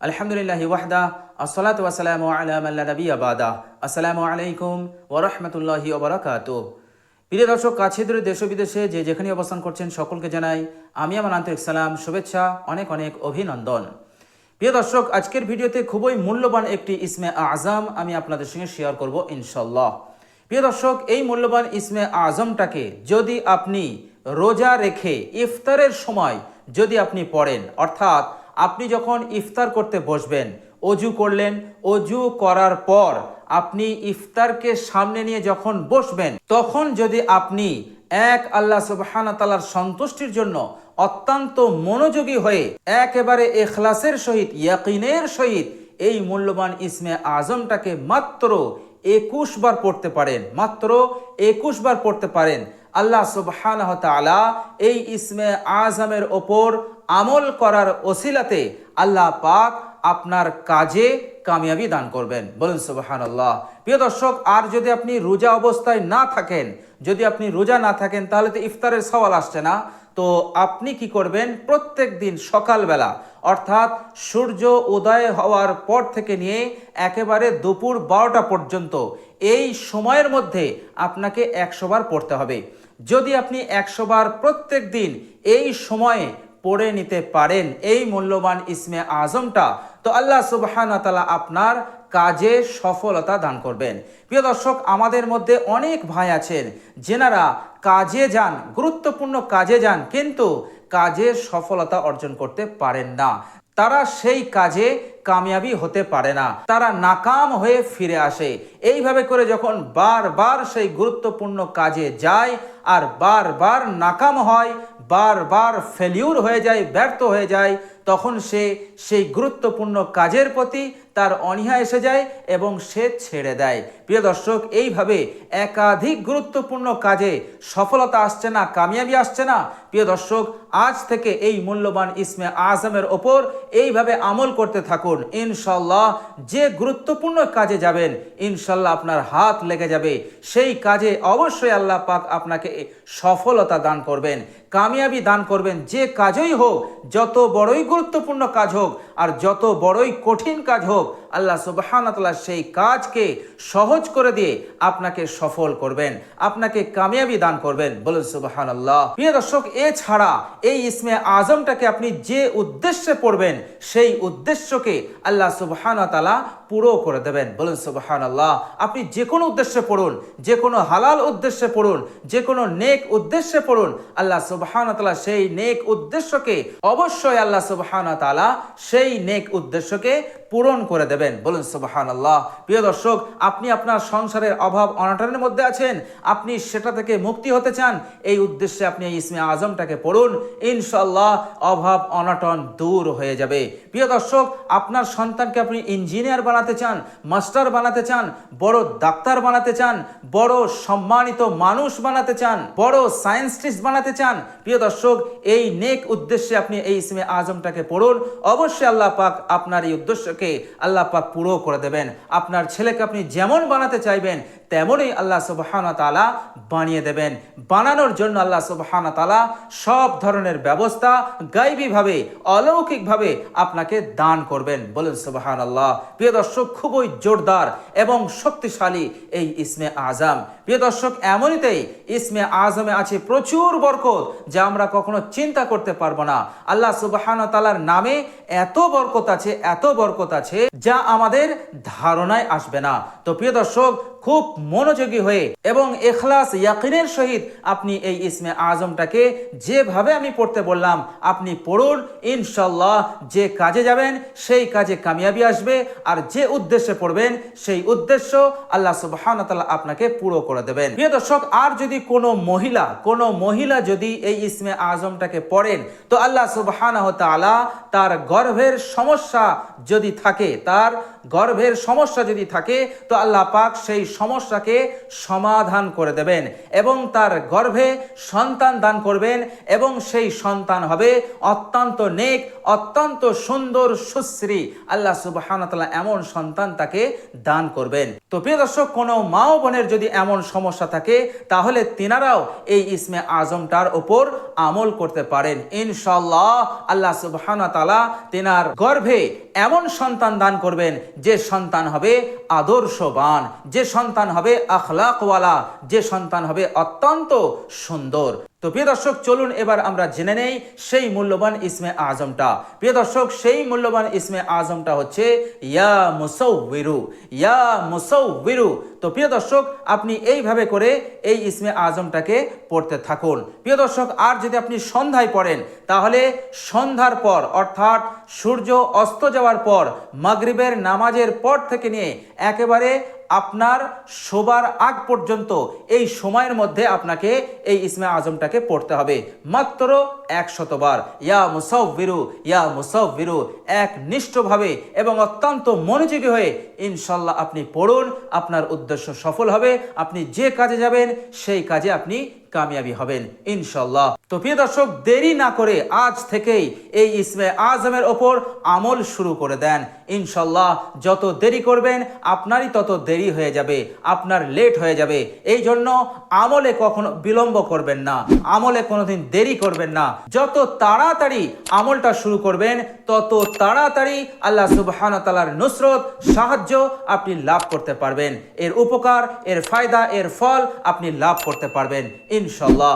আলহামদুলিল্লাহি ওয়াহদা আসসালাতু ওয়াসসালামু আলা মান লা নাবিয়্যা বাদা। আসসালামু আলাইকুম ওয়া রাহমাতুল্লাহি ওয়া বারাকাতুহু। প্রিয় দর্শক, কাছে দূরে দেশ ও বিদেশে যে যেখানে অবস্থান করছেন সকলকে জানাই আমি আমার আন্তরিক সালাম, শুভেচ্ছা, অনেক অনেক অভিনন্দন। প্রিয় দর্শক, আজকের ভিডিওতে খুবই মূল্যবান একটি ইসমে আজম আমি আপনাদের সঙ্গে শেয়ার করব ইনশাল্লাহ। প্রিয় দর্শক, এই মূল্যবান ইসমে আজমটাকে যদি আপনি রোজা রেখে ইফতারের সময় যদি আপনি পড়েন, অর্থাৎ আপনি যখন ইফতার করতে বসবেন, অজু করলেন, অজু করার পর আপনি ইফতারকে সামনে নিয়ে যখন বসবেন, তখন যদি আপনি এক আল্লাহ সুবহানাহু ওয়া তাআলার সন্তুষ্টির জন্য অত্যন্ত মনোযোগী হয়ে একেবারে ইখলাসের সহিত, ইয়াকিনের সহিত এই মূল্যবান ইসমে আজমটাকে মাত্র 21 বার পড়তে পারেন, মাত্র 21 বার পড়তে পারেন, আল্লাহ সুবহানাহু ওয়া তাআলা এই ইসমে আজমের ওপর আমল করার ওসিলাতে আল্লাহ পাক আপনার কাজে কামিয়াবি দান করবেন। বলুন সুবহানাল্লাহ। প্রিয় দর্শক, আর যদি আপনি রোজা অবস্থায় না থাকেন, যদি আপনি রোজা না থাকেন, তাহলে তো ইফতারের সওয়াল আসছে না। তো আপনি কি করবেন, প্রত্যেক দিন সকালবেলা অর্থাৎ সূর্য উদয় হওয়ার পর থেকে নিয়ে একেবারে দুপুর 12টা পর্যন্ত এই সময়ের মধ্যে আপনাকে 100 বার পড়তে হবে। যদি আপনি 100 বার প্রত্যেক দিন এই সময়ে পড়ে নিতে পারেন এই মূল্যবান ইসমে আজমটা, তো আল্লাহ সুবহানাহু ওয়া তাআলা আপনার কাজে সফলতা দান করবেন। প্রিয় দর্শক, আমাদের মধ্যে অনেক ভাই আছেন যেনারা কাজে যান, গুরুত্বপূর্ণ কাজে যান, কিন্তু কাজে সফলতা অর্জন করতে পারেন না। তারা সেই কাজে কামিয়াবি হতে পারে না, তারা নাকাম হয়ে ফিরে আসে। এইভাবে করে যখন বারবার সেই গুরুত্বপূর্ণ কাজে যায় আর বারবার নাকাম হয়, বারবার ফেলিউর হয়ে যায়, ব্যর্থ হয়ে যায়, তখন সে সেই গুরুত্বপূর্ণ কাজের প্রতি তার অনীহা এসে যায় এবং সে ছেড়ে দেয়। প্রিয় দর্শক, এইভাবে একাধিক গুরুত্বপূর্ণ কাজে সফলতা আসছে না, কামিয়াবি আসছে না। প্রিয় দর্শক, আজ থেকে এই মূল্যবান ইসমে আজমের ওপর এইভাবে আমল করতে থাকুন। ইনশাল্লাহ যে গুরুত্বপূর্ণ কাজে যাবেন, ইনশাল্লাহ আপনার হাত লেগে যাবে, সেই কাজে অবশ্যই আল্লাহ পাক আপনাকে সফলতা দান করবেন, কামিয়াবি দান করবেন। যে কাজই হোক, যত বড়ই গুরুত্বপূর্ণ কাজ হোক আর যত বড়ই কঠিন কাজ হোক, আল্লাহ সুবহানাহু ওয়া তাআলা সেই কাজকে সহজ করে দিয়ে আপনাকে সফল করবেন, আপনাকে কামিয়াবি দান করবেন। বলুন সুবহানাল্লাহ। প্রিয় দর্শক, এছাড়া এই ইসমে আজমটাকে আপনি যে উদ্দেশ্যে পড়বেন, সেই উদ্দেশ্যকে আল্লাহ সুবহানাহু ওয়া তাআলা পুরো করে দেবেন। বলুন সুবহানাল্লাহ। আপনি যে কোনো উদ্দেশ্যে পড়ুন, যে কোনো হালাল উদ্দেশ্যে পড়ুন, যে কোনো নেক উদ্দেশ্যে পড়ুন, আল্লাহ সুবহানাহু ওয়া তাআলা সেই নেক উদ্দেশ্যকে অবশ্যই আল্লাহ সুবহানাহু ওয়া তাআলা সেই নেক উদ্দেশ্যকে পূরণ করে দেবেন। বলুন সুবহানাল্লাহ। প্রিয় দর্শক, আপনি আপনার সংসারের অভাব অনটনের মধ্যে আছেন, আপনি সেটা থেকে মুক্তি হতে চান, এই উদ্দেশ্যে আপনি এই ইসমে আজমটাকে পড়ুন, ইনশাআল্লাহ অভাব অনটন দূর হয়ে যাবে। প্রিয় দর্শক, আপনার সন্তানকে আপনি ইঞ্জিনিয়ার বানাতে চান, মাস্টার বানাতে চান, বড় ডাক্তার বানাতে চান, বড় সম্মানিত মানুষ বানাতে চান, বড় সায়েন্টিস্ট বানাতে চান, প্রিয় দর্শক, এই নেক উদ্দেশ্যে আপনি এই ইসমে আজমটাকে পড়ুন, অবশ্যই আল্লাহ পাক আপনার এই উদ্দেশ্যকে আল্লাহ পাক পুরো করে দেবেন। আপনার ছেলেকে আপনি যেমন বানাতে চাইবেন তেমনই আল্লাহ সুবহানাহু ওয়া তাআলা বানিয়ে দেবেন। বানানোর জন্য আল্লাহ সুবহানাহু ওয়া তাআলা সব ধরনের ব্যবস্থা গায়বীভাবে, অলৌকিকভাবে আপনাকে দান করবেন। বলুন সুবহানাল্লাহ। প্রিয় দর্শক, খুবই জোরদার এবং শক্তিশালী এই ইসমে আজম। প্রিয় দর্শক, এমনিতেই ইসমে আজমে আছে প্রচুর বরকত, যা আমরা কখনো চিন্তা করতে পারবো না। আল্লাহ সুবহানাহু ওয়া তাআলার নামে এত বরকত আছে, এত বরকত আছে, যা আমাদের ধারণায় আসবে না। তো প্রিয় দর্শক, খুব মনোযোগী হয়ে এবং ইখলাস, ইয়াকিনের সহিত আপনি এই ইসমে আজমটাকে যেভাবে আমি পড়তে বললাম আপনি পড়ুন, ইনশাআল্লাহ যে কাজে যাবেন সেই কাজে কামিয়াবি আসবে, আর যে উদ্দেশ্যে পড়বেন সেই উদ্দেশ্য আল্লাহ সুবহানাহু ওয়া তাআলা আপনাকে পুরো করে দেবেন। প্রিয় দর্শক, আর যদি কোনো মহিলা যদি এই ইসমে আজমটাকে পড়েন, তো আল্লাহ সুবহানাহু ওয়া তাআলা তার গর্ভের সমস্যা যদি থাকে, তার গর্ভের সমস্যা যদি থাকে, তো আল্লাহ পাক সেই সমস্যাকে সমাধান করে দেবেন এবং তার গর্ভে সন্তান দান করবেন এবং সেই সন্তান হবে অত্যন্ত নেক, অত্যন্ত সুন্দর, সুশ্রী। আল্লাহ সুবহানাহু ওয়া তাআলা এমন সন্তান তাকে দান করবেন। তো প্রিয় দর্শক, কোনো মা ও বোনের যদি এমন সমস্যা থাকে তাহলে তিনারাও এই ইসমে আজমটার উপর আমল করতে পারেন। ইনশাআল্লাহ আল্লাহ সুবহানাহু ওয়া তাআলা তিনার গর্ভে এমন সন্তান দান করবেন যে সন্তান হবে আদর্শবান, যে সন্তান হবে আখলাকওয়ালা, যে সন্তান হবে অত্যন্ত সুন্দর। তো প্রিয় দর্শক, চলুন এবার আমরা জেনে নেই সেই মূল্যবান ইসমে আজমটা। প্রিয় দর্শক, সেই মূল্যবান ইসমে আজমটা হচ্ছে ইয়া মুসাউবিরু, ইয়া মুসাউবিরু। তো প্রিয় দর্শক, আপনি এইভাবে করে এই ইসমে আজমটাকে পড়তে থাকুন। প্রিয় দর্শক, আর যদি আপনি সন্ধ্যায় পড়েন তাহলে সন্ধ্যার পর অর্থাৎ সূর্য অস্ত যাওয়ার পর মাগরিবের নামাজের পর থেকে নিয়ে একেবারে আপনার শোবার আগ পর্যন্ত এই সময়ের মধ্যে আপনাকে এই ইসমে আজমটাকে পড়তে হবে মাত্র 100 বার। ইয়া মুসাউবিরু, ইয়া মুসাউবিরু, একনিষ্ঠভাবে এবং অত্যন্ত মনোযোগী হয়ে ইনশাল্লাহ আপনি পড়ুন। আপনার উদ্দেশ্য সফল হবে, আপনি যে কাজে যাবেন সেই কাজে আপনি কামিয়াবি হবেন ইনশাল্লাহ। তো প্রিয় দর্শক, দেরি না করে আজ থেকেই এই ইসমে আজমের ওপর আমল শুরু করে দেন। ইনশাল্লাহ যত দেরি করবেন আপনারই তত দেরি হয়ে যাবে, আপনার লেট হয়ে যাবে। এই জন্য আমলে কখনো বিলম্ব করবেন না, আমলে কোনোদিন দেরি করবেন না। যত তাড়াতাড়ি আমলটা শুরু করবেন তত তাড়াতাড়ি আল্লাহ সুবহানাহু ওয়া তাআলার নুসরত, সাহায্য আপনি লাভ করতে পারবেন। এর উপকার, এর ফায়দা, এর ফল আপনি লাভ করতে পারবেন ইনশাল্লাহ।